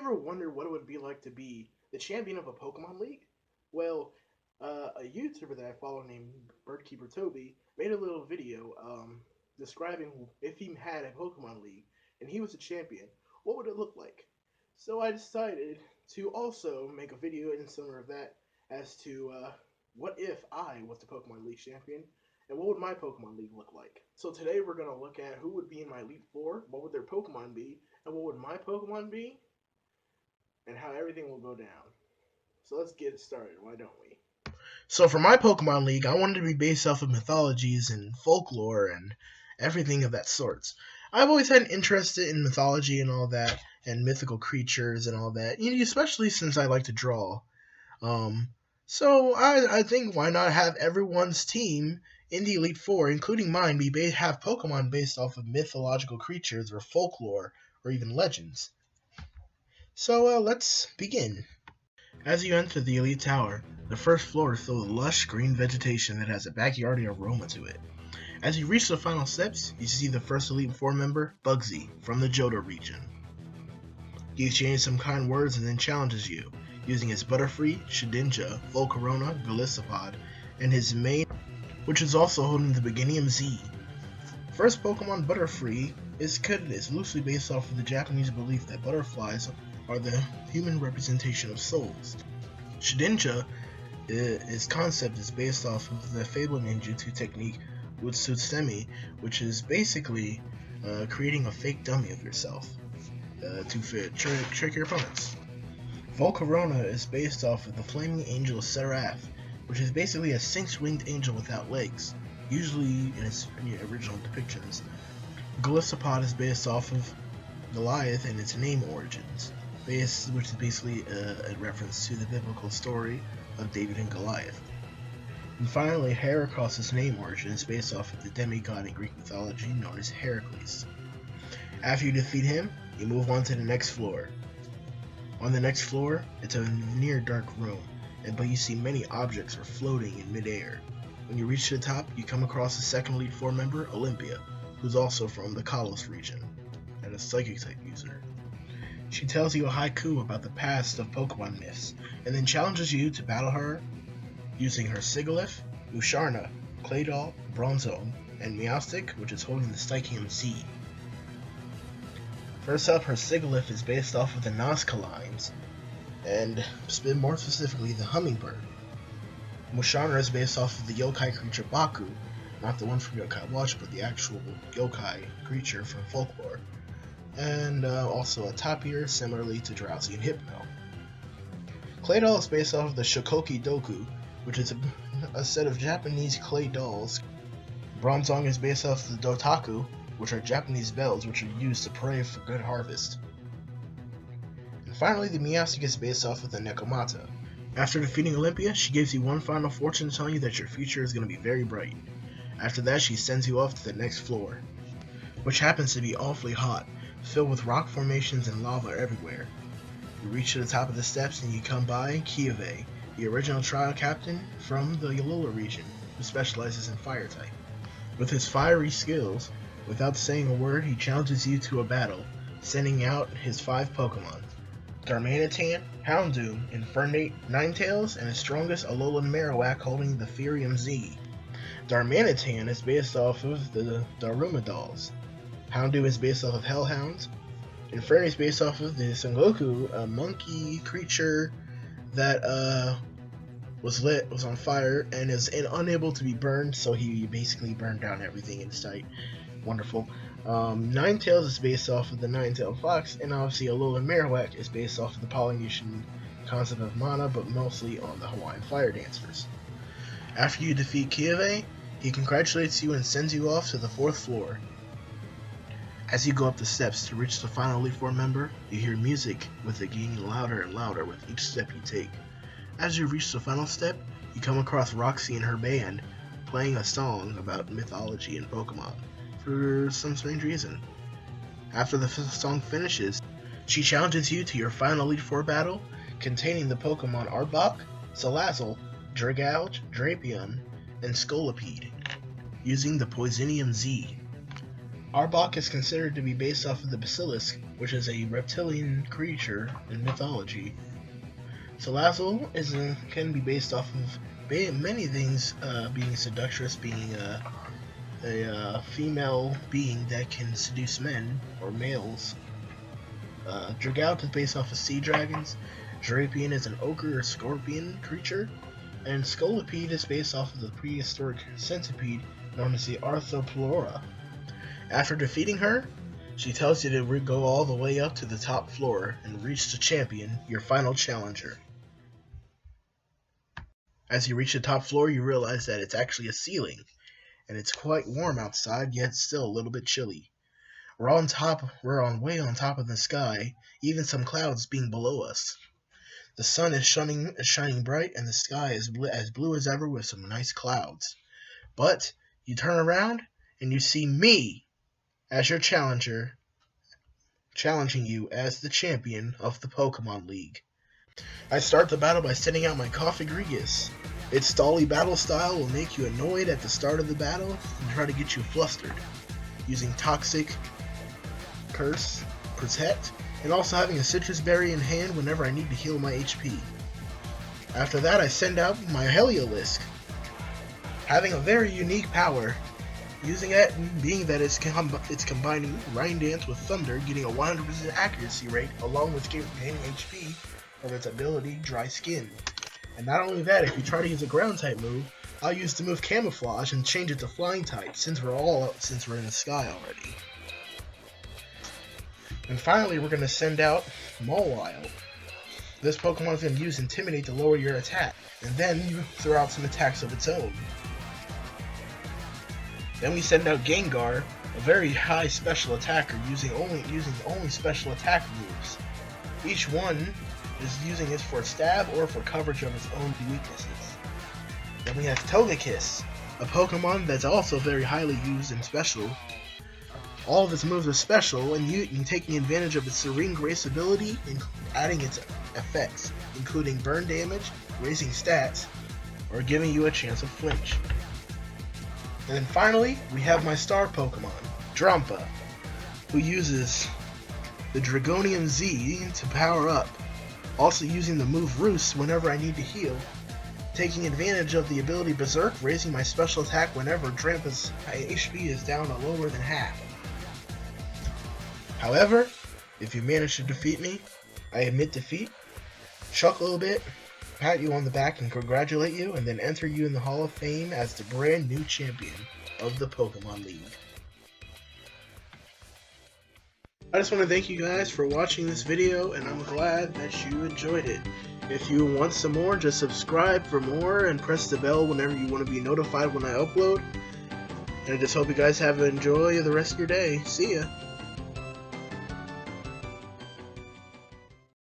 ever wonder what it would be like to be the champion of a Pokemon League? Well, a YouTuber that I follow named Birdkeeper Toby made a little video describing if he had a Pokemon League and he was a champion, what would it look like? So I decided to also make a video in similar of that as to what if I was the Pokemon League champion and what would my Pokemon League look like? So today we're going to look at who would be in my Elite Four, what would their Pokemon be, and what would my Pokemon be, and how everything will go down. So let's get started, why don't we? So for my Pokemon League, I wanted to be based off of mythologies and folklore and everything of that sort. I've always had an interest in mythology and all that, and mythical creatures and all that, especially since I like to draw. So I think why not have everyone's team in the Elite Four, including mine, have Pokemon based off of mythological creatures or folklore or even legends. So let's begin. As you enter the Elite Tower, the first floor is filled with lush green vegetation that has a backyardy aroma to it. As you reach the final steps, you see the first Elite Four member, Bugsy, from the Johto region. He exchanges some kind words and then challenges you, using his Butterfree, Shedinja, Volcarona, Golisopod, and his main, which is also holding the Beginnium Z. First Pokemon Butterfree is loosely based off of the Japanese belief that butterflies are the human representation of souls. Shedinja, its concept is based off of the fabled ninjutsu technique Utsutsemi, which is basically creating a fake dummy of yourself to trick your opponents. Volcarona is based off of the flaming angel Seraph, which is basically a six-winged angel without legs, usually in its original depictions. Golisopod is based off of Goliath and its name origins, which is basically a reference to the biblical story of David and Goliath. And finally, Heracross' name origin is based off of the demigod in Greek mythology known as Heracles. After you defeat him, you move on to the next floor. On the next floor, it's a near dark room, but you see many objects are floating in midair. When you reach the top, you come across the second Elite Four member, Olympia, who's also from the Kalos region, and a Psychic type user. She tells you a haiku about the past of Pokemon myths, and then challenges you to battle her using her Sigilyph, Musharna, Claydol, Bronzong, and Meowstic, which is holding the Psychium Z. First up, her Sigilyph is based off of the Nazca lines, and more specifically, the Hummingbird. Musharna is based off of the yokai creature Baku, not the one from Yokai Watch, but the actual yokai creature from folklore, and also a Tapir, similarly to Drowsy and Hypno. Claydol is based off of the Shokoki Doku, which is a set of Japanese clay dolls. Bronzong is based off of the Dotaku, which are Japanese bells which are used to pray for good harvest. And finally, the Meowstic is based off of the Nekomata. After defeating Olympia, she gives you one final fortune telling you that your future is going to be very bright. After that, she sends you off to the next floor, which happens to be awfully hot, filled with rock formations and lava everywhere. You reach to the top of the steps and you come by Kyove, the original trial captain from the Alola region, who specializes in fire type. With his fiery skills, without saying a word, he challenges you to a battle, sending out his 5 Pokemon: Darmanitan, Houndoom, Infernape, Ninetales, and his strongest Alolan Marowak holding the Therium Z. Darmanitan is based off of the Daruma dolls. Houndoom is based off of Hellhounds. Infernape is based off of the Sengoku, a monkey creature that was on fire and is unable to be burned, so he basically burned down everything in sight. Wonderful. Ninetales is based off of the Nine-tailed Fox, and obviously Alolan Marowak is based off of the Polynesian concept of mana, but mostly on the Hawaiian Fire Dancers. After you defeat Kyove, he congratulates you and sends you off to the 4th floor. As you go up the steps to reach the final Elite Four member, you hear music, with it getting louder and louder with each step you take. As you reach the final step, you come across Roxy and her band, playing a song about mythology and Pokemon, for some strange reason. After the song finishes, she challenges you to your final Elite Four battle, containing the Pokemon Arbok, Salazzle, Arbok is considered to be based off of the basilisk, which is a reptilian creature in mythology. Salazzle can be based off of many things, being seductress, being a female being that can seduce men or males. Dragout is based off of sea dragons. Drapion is an ogre or scorpion creature. And Scolipede is based off of the prehistoric centipede known as the Arthropleura. After defeating her, she tells you to go all the way up to the top floor and reach the champion, your final challenger. As you reach the top floor, you realize that it's actually a ceiling, and it's quite warm outside, yet still a little bit chilly. We're way on top of the sky, even some clouds being below us. The sun is shining bright, and the sky is as blue as ever with some nice clouds. But you turn around, and you see me as your challenger, challenging you as the champion of the Pokemon League. I start the battle by sending out my Coffee-Grigus. Its stally battle style will make you annoyed at the start of the battle and try to get you flustered, using Toxic, Curse, Protect, and also having a Citrus Berry in hand whenever I need to heal my HP. After that, I send out my Heliolisk, having a very unique power, using it being that it's combining Rain Dance with Thunder, getting a 100% accuracy rate, along with gaining HP from its ability Dry Skin. And not only that, if you try to use a ground type move, I'll use the move Camouflage and change it to Flying type, since we're in the sky already. And finally, we're going to send out Mawile. This Pokemon is going to use Intimidate to lower your attack, and then you throw out some attacks of its own. Then we send out Gengar, a very high special attacker, using only special attack moves. Each one is using it for stab or for coverage of its own weaknesses. Then we have Togekiss, a Pokemon that's also very highly used and special. All of its moves are special, and you taking advantage of its Serene Grace ability and adding its effects, including burn damage, raising stats, or giving you a chance of flinch. And then finally, we have my star Pokemon, Drampa, who uses the Dragonium Z to power up, also using the move Roost whenever I need to heal, taking advantage of the ability Berserk, raising my special attack whenever Drampa's HP is down to lower than half. However, if you manage to defeat me, I admit defeat, chuckle a bit, pat you on the back and congratulate you, and then enter you in the Hall of Fame as the brand new champion of the Pokemon League. I just want to thank you guys for watching this video, and I'm glad that you enjoyed it. If you want some more, just subscribe for more and press the bell whenever you want to be notified when I upload. And I just hope you guys have enjoy the rest of your day. See ya!